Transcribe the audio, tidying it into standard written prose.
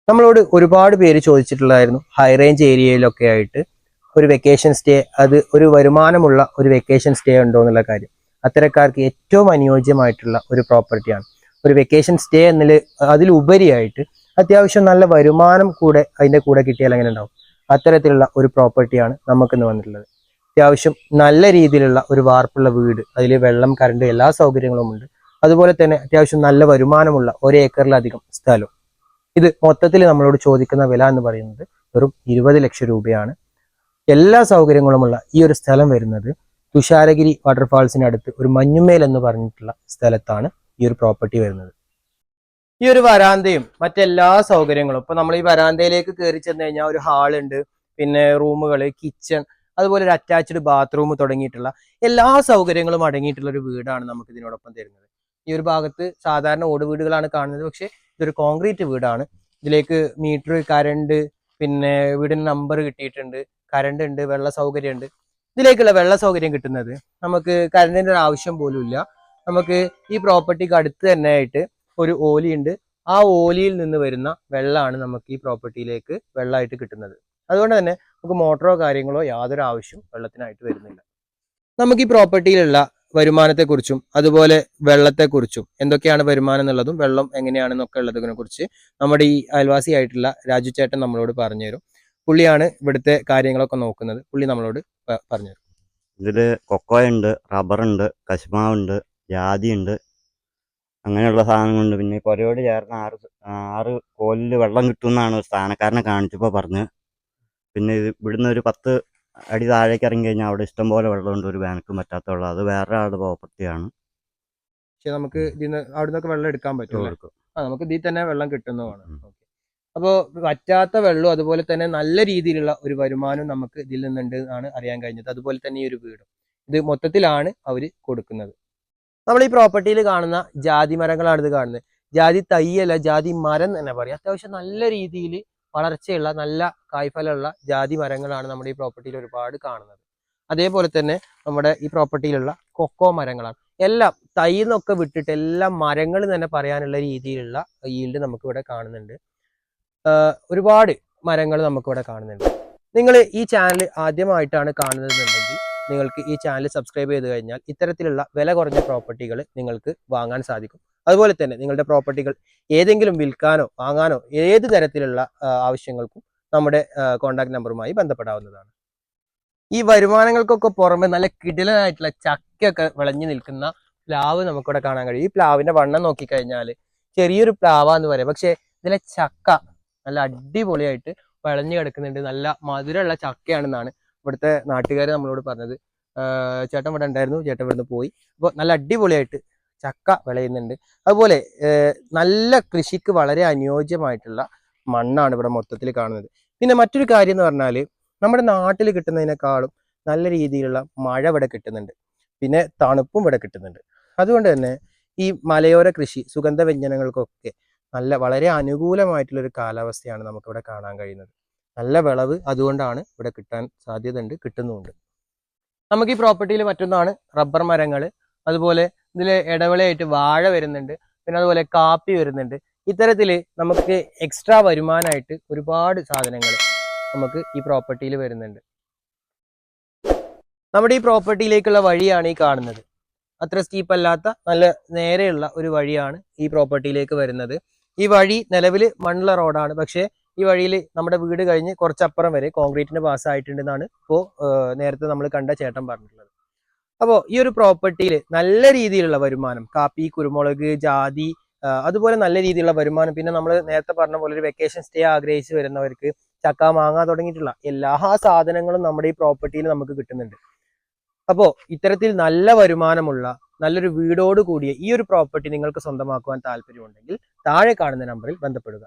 നമ്മളോട് ഒരുപാട് പേര് ചോദിച്ചിട്ടുള്ളതായിരുന്നു ഹൈ റേഞ്ച് ഏരിയയിലൊക്കെ ആയിട്ട് ഒരു വെക്കേഷൻ സ്റ്റേ, അത് ഒരു വരുമാനമുള്ള ഒരു വെക്കേഷൻ സ്റ്റേ ഉണ്ടോ എന്നുള്ള കാര്യം. അത്തരക്കാർക്ക് ഏറ്റവും അനുയോജ്യമായിട്ടുള്ള ഒരു പ്രോപ്പർട്ടിയാണ്. ഒരു വെക്കേഷൻ സ്റ്റേ അതിലുപരിയായിട്ട് അത്യാവശ്യം നല്ല വരുമാനം കൂടെ അതിൻ്റെ കൂടെ കിട്ടിയാൽ എങ്ങനെ ഉണ്ടാവും, അത്തരത്തിലുള്ള ഒരു പ്രോപ്പർട്ടിയാണ് നമുക്കിന്ന് വന്നിട്ടുള്ളത്. അത്യാവശ്യം നല്ല രീതിയിലുള്ള ഒരു വാർപ്പുള്ള വീട്, അതിൽ വെള്ളം, കറണ്ട് എല്ലാ സൗകര്യങ്ങളും ഉണ്ട്. അതുപോലെ തന്നെ അത്യാവശ്യം നല്ല വരുമാനമുള്ള 1 ഏക്കറിലധികം സ്ഥലം. ഇത് മൊത്തത്തിൽ നമ്മളോട് ചോദിക്കുന്ന വില എന്ന് പറയുന്നത് വെറും 20 ലക്ഷം രൂപയാണ്. എല്ലാ സൗകര്യങ്ങളുമുള്ള ഈ ഒരു സ്ഥലം വരുന്നത് തുഷാരഗിരി വാട്ടർഫാൾസിനടുത്ത് ഒരു മഞ്ഞുമേൽ എന്ന് പറഞ്ഞിട്ടുള്ള സ്ഥലത്താണ് ഈ ഒരു പ്രോപ്പർട്ടി വരുന്നത്. ഈ ഒരു വരാന്തയും മറ്റെല്ലാ സൗകര്യങ്ങളും, ഇപ്പൊ നമ്മൾ ഈ വരാന്തയിലേക്ക് കയറി ചെന്ന് കഴിഞ്ഞാൽ ഒരു ഹാളുണ്ട്, പിന്നെ റൂമുകൾ, കിച്ചൺ, അതുപോലെ ഒരു അറ്റാച്ച്ഡ് ബാത്റൂം തുടങ്ങിയിട്ടുള്ള എല്ലാ സൗകര്യങ്ങളും അടങ്ങിയിട്ടുള്ള ഒരു വീടാണ് നമുക്ക് ഇതിനോടൊപ്പം തരുന്നത്. ഈ ഒരു ഭാഗത്ത് സാധാരണ ഓട് വീടുകളാണ് കാണുന്നത്, പക്ഷെ ഇതൊരു കോൺക്രീറ്റ് വീടാണ്. ഇതിലേക്ക് മീറ്റർ, കരണ്ട്, പിന്നെ വീടിന് നമ്പർ കിട്ടിയിട്ടുണ്ട്, കരണ്ട് ഉണ്ട്, വെള്ള സൗകര്യം ഉണ്ട്. ഇതിലേക്കുള്ള വെള്ള സൗകര്യം കിട്ടുന്നത് നമുക്ക് കരണ്ടിന്റെ ഒരു ആവശ്യം പോലും ഇല്ല. നമുക്ക് ഈ പ്രോപ്പർട്ടിക്ക് അടുത്ത് തന്നെ ആയിട്ട് ഒരു ഓലിയുണ്ട്. ആ ഓലിയിൽ നിന്ന് വരുന്ന വെള്ളമാണ് നമുക്ക് ഈ പ്രോപ്പർട്ടിയിലേക്ക് വെള്ളമായിട്ട് കിട്ടുന്നത്. അതുകൊണ്ട് തന്നെ നമുക്ക് മോട്ടറോ കാര്യങ്ങളോ യാതൊരു ആവശ്യം വെള്ളത്തിനായിട്ട് വരുന്നില്ല. നമുക്ക് ഈ പ്രോപ്പർട്ടിയിലുള്ള വരുമാനത്തെക്കുറിച്ചും അതുപോലെ വെള്ളത്തെക്കുറിച്ചും, എന്തൊക്കെയാണ് വരുമാനം എന്നുള്ളതും വെള്ളം എങ്ങനെയാണെന്നൊക്കെ ഉള്ളതിനെ കുറിച്ച് നമ്മുടെ ഈ അയൽവാസിയായിട്ടുള്ള രാജു ചേട്ടൻ നമ്മളോട് പറഞ്ഞുതരും. പുള്ളിയാണ് ഇവിടുത്തെ കാര്യങ്ങളൊക്കെ നോക്കുന്നത്. പുള്ളി നമ്മളോട് പറഞ്ഞുതരും. ഇതില് കൊക്കോയുണ്ട്, റബ്ബറുണ്ട്, കശുമാവുണ്ട്, ജാതിയുണ്ട്, അങ്ങനെയുള്ള സാധനങ്ങളുണ്ട്. പിന്നെ പുരയോട് ചേർന്ന് ആറ് കോലിൽ വെള്ളം കിട്ടുമെന്നാണ് ഒരു സ്ഥാനക്കാരനെ കാണിച്ചപ്പോൾ പറഞ്ഞത്. പിന്നെ ഇവിടുന്ന് ഒരു 10 അടി താഴേക്ക് ഇറങ്ങി കഴിഞ്ഞാൽ അവിടെ ഇഷ്ടംപോലെ വെള്ളമുണ്ട്, ഒരു വേനൽക്കും പറ്റാത്ത വെള്ളം. അത് വേറെ ആളുടെ പ്രോപ്പർട്ടിയാണ്. പക്ഷെ നമുക്ക് ഇതിന് അവിടെ നിന്നൊക്കെ വെള്ളം എടുക്കാൻ പറ്റും. നമുക്ക് ഇതിൽ തന്നെ വെള്ളം കിട്ടുന്നതാണ്. അപ്പോൾ വറ്റാത്ത വെള്ളവും അതുപോലെ തന്നെ നല്ല രീതിയിലുള്ള ഒരു വരുമാനം നമുക്ക് ഇതിൽ നിന്നുണ്ട് എന്നാണ് അറിയാൻ കഴിഞ്ഞത്. അതുപോലെ തന്നെ ഈ ഒരു വീടും ഇത് മൊത്തത്തിലാണ് അവർ കൊടുക്കുന്നത്. നമ്മൾ ഈ പ്രോപ്പർട്ടിയിൽ കാണുന്ന ജാതി മരങ്ങളാണ് ഇത് കാണുന്നത്. ജാതി തൈയല്ല, ജാതി മരം തന്നെ പറയാം. അത്യാവശ്യം നല്ല രീതിയിൽ വളർച്ചയുള്ള നല്ല കായ്ഫലമുള്ള ജാതി മരങ്ങളാണ് നമ്മുടെ ഈ പ്രോപ്പർട്ടിയിൽ ഒരുപാട് കാണുന്നത്. അതേപോലെ തന്നെ നമ്മുടെ ഈ പ്രോപ്പർട്ടിയിലുള്ള കൊക്കോ മരങ്ങളാണ്. എല്ലാം തൈന്നൊക്കെ വിട്ടിട്ട് എല്ലാം മരങ്ങൾ തന്നെ പറയാനുള്ള രീതിയിലുള്ള ഈൽഡ് നമുക്ക് ഇവിടെ കാണുന്നുണ്ട്. ഒരുപാട് മരങ്ങൾ നമുക്കിവിടെ കാണുന്നുണ്ട്. നിങ്ങൾ ഈ ചാനൽ ആദ്യമായിട്ടാണ് കാണുന്നതെന്നുണ്ടെങ്കിൽ നിങ്ങൾക്ക് ഈ ചാനൽ സബ്സ്ക്രൈബ് ചെയ്ത് കഴിഞ്ഞാൽ ഇത്തരത്തിലുള്ള വില കുറഞ്ഞ പ്രോപ്പർട്ടികൾ നിങ്ങൾക്ക് വാങ്ങാൻ സാധിക്കും. അതുപോലെ തന്നെ നിങ്ങളുടെ പ്രോപ്പർട്ടികൾ ഏതെങ്കിലും വിൽക്കാനോ വാങ്ങാനോ ഏത് തരത്തിലുള്ള ആവശ്യങ്ങൾക്കും നമ്മുടെ കോൺടാക്ട് നമ്പറുമായി ബന്ധപ്പെടാവുന്നതാണ്. ഈ വരുമാനങ്ങൾക്കൊക്കെ പുറമെ നല്ല കിടിലനായിട്ടുള്ള ചക്കയൊക്കെ വിളഞ്ഞു നിൽക്കുന്ന പ്ലാവ് നമുക്കിവിടെ കാണാൻ കഴിയും. ഈ പ്ലാവിന്റെ വണ്ണം നോക്കിക്കഴിഞ്ഞാൽ ചെറിയൊരു പ്ലാവാന്ന് പറയാം, പക്ഷെ ഇതിലെ ചക്ക നല്ല അടിപൊളിയായിട്ട് വിളഞ്ഞു കിടക്കുന്നുണ്ട്. നല്ല മധുരമുള്ള ചക്കയാണെന്നാണ് ഇവിടുത്തെ നാട്ടുകാർ നമ്മളോട് പറഞ്ഞത്. ചേട്ടൻ ഇവിടെ ഉണ്ടായിരുന്നു, ചേട്ടൻ ഇവിടുന്ന് പോയി. അപ്പോൾ നല്ല അടിപൊളിയായിട്ട് ചക്ക വിളയുന്നുണ്ട്. അതുപോലെ നല്ല കൃഷിക്ക് വളരെ അനുയോജ്യമായിട്ടുള്ള മണ്ണാണ് ഇവിടെ മൊത്തത്തിൽ കാണുന്നത്. പിന്നെ മറ്റൊരു കാര്യം എന്ന് പറഞ്ഞാൽ നമ്മുടെ നാട്ടിൽ കിട്ടുന്നതിനേക്കാളും നല്ല രീതിയിലുള്ള മഴ ഇവിടെ കിട്ടുന്നുണ്ട്, പിന്നെ തണുപ്പും ഇവിടെ കിട്ടുന്നുണ്ട്. അതുകൊണ്ട് തന്നെ ഈ മലയോര കൃഷി, സുഗന്ധവ്യഞ്ജനങ്ങൾക്കൊക്കെ വളരെ അനുകൂലമായിട്ടുള്ളൊരു കാലാവസ്ഥയാണ് നമുക്കിവിടെ കാണാൻ കഴിയുന്നത്. നല്ല വിളവ് അതുകൊണ്ടാണ് ഇവിടെ കിട്ടാൻ സാധ്യതയുണ്ട്, കിട്ടുന്നുമുണ്ട്. നമുക്ക് ഈ പ്രോപ്പർട്ടിയിൽ മറ്റൊന്നാണ് റബ്ബർ മരങ്ങൾ. അതുപോലെ ഇതിൽ ഇടവിളയായിട്ട് വാഴ വരുന്നുണ്ട്, പിന്നെ അതുപോലെ കാപ്പി വരുന്നുണ്ട്. ഇത്തരത്തിൽ നമുക്ക് എക്സ്ട്രാ വരുമാനമായിട്ട് ഒരുപാട് സാധനങ്ങൾ നമുക്ക് ഈ പ്രോപ്പർട്ടിയിൽ വരുന്നുണ്ട്. നമ്മുടെ ഈ പ്രോപ്പർട്ടിയിലേക്കുള്ള വഴിയാണ് ഈ കാണുന്നത്. അത്ര സ്റ്റീപ്പ് അല്ലാത്ത നല്ല നേരെയുള്ള ഒരു വഴിയാണ് ഈ പ്രോപ്പർട്ടിയിലേക്ക് വരുന്നത്. ഈ വഴി നിലവിൽ മണ്ണുള്ള റോഡാണ്, പക്ഷേ ഈ വഴിയിൽ നമ്മുടെ വീട് കഴിഞ്ഞ് കുറച്ചപ്പുറം വരെ കോൺക്രീറ്റിന്റെ പാസ്സായിട്ടുണ്ടെന്നാണ് ഇപ്പോൾ നേരത്തെ നമ്മൾ കണ്ട ചേട്ടൻ പറഞ്ഞിട്ടുള്ളത്. അപ്പോൾ ഈ ഒരു പ്രോപ്പർട്ടിയിൽ നല്ല രീതിയിലുള്ള വരുമാനം, കാപ്പി, കുരുമുളക്, ജാതി, അതുപോലെ നല്ല രീതിയിലുള്ള വരുമാനം, പിന്നെ നമ്മൾ നേരത്തെ പറഞ്ഞ പോലെ ഒരു വെക്കേഷൻ സ്റ്റേ ആഗ്രഹിച്ച് വരുന്നവർക്ക് ചക്ക, മാങ്ങ തുടങ്ങിയിട്ടുള്ള എല്ലാ സാധനങ്ങളും നമ്മുടെ ഈ പ്രോപ്പർട്ടിയിൽ നമുക്ക് കിട്ടുന്നുണ്ട്. അപ്പോൾ ഇത്തരത്തിൽ നല്ല വരുമാനമുള്ള നല്ലൊരു വീടോട് കൂടിയ ഈ ഒരു പ്രോപ്പർട്ടി നിങ്ങൾക്ക് സ്വന്തമാക്കുവാൻ താല്പര്യമുണ്ടെങ്കിൽ താഴെ കാണുന്ന നമ്പറിൽ ബന്ധപ്പെടുക.